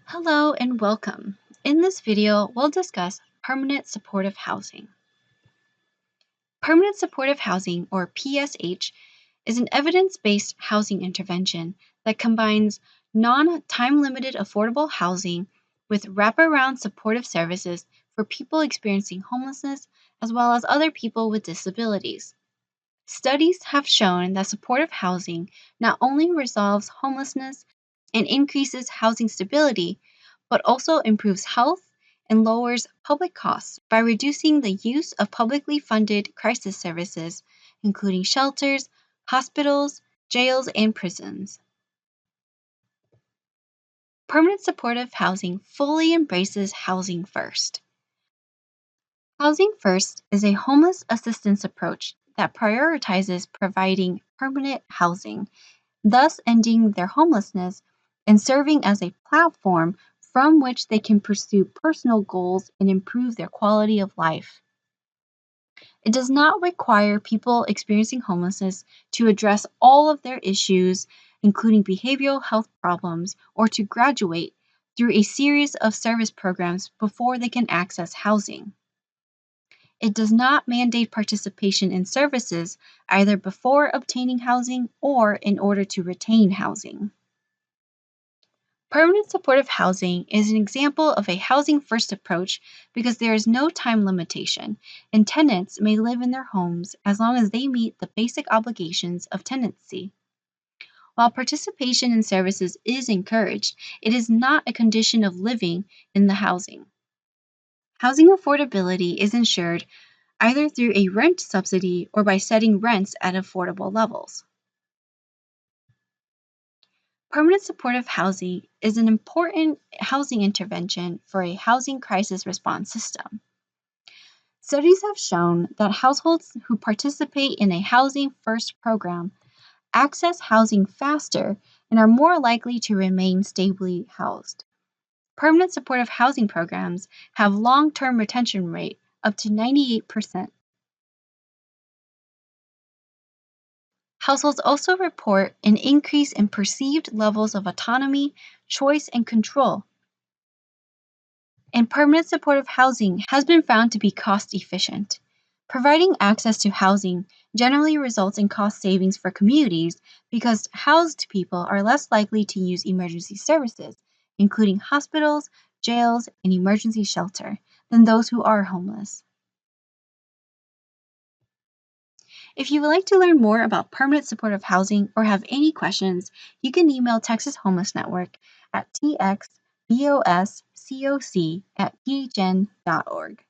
Hello and welcome. In this video, we'll discuss permanent supportive housing. Permanent supportive housing, or PSH, is an evidence-based housing intervention that combines non-time limited affordable housing with wraparound supportive services for people experiencing homelessness as well as other people with disabilities. Studies have shown that supportive housing not only resolves homelessness and increases housing stability, but also improves health and lowers public costs by reducing the use of publicly funded crisis services, including shelters, hospitals, jails, and prisons. Permanent supportive housing fully embraces Housing First. Housing First is a homeless assistance approach that prioritizes providing permanent housing, thus ending their homelessness and serving as a platform from which they can pursue personal goals and improve their quality of life. It does not require people experiencing homelessness to address all of their issues, including behavioral health problems, or to graduate through a series of service programs before they can access housing. It does not mandate participation in services either before obtaining housing or in order to retain housing. Permanent supportive housing is an example of a housing first approach because there is no time limitation, and tenants may live in their homes as long as they meet the basic obligations of tenancy. While participation in services is encouraged, it is not a condition of living in the housing. Housing affordability is ensured either through a rent subsidy or by setting rents at affordable levels. Permanent supportive housing is an important housing intervention for a housing crisis response system. Studies have shown that households who participate in a Housing First program access housing faster and are more likely to remain stably housed. Permanent supportive housing programs have long-term retention rate up to 98%. Households also report an increase in perceived levels of autonomy, choice, and control. And permanent supportive housing has been found to be cost efficient. Providing access to housing generally results in cost savings for communities because housed people are less likely to use emergency services, including hospitals, jails, and emergency shelter, than those who are homeless. If you would like to learn more about permanent supportive housing or have any questions, you can email Texas Homeless Network at txboscoc@phn.org.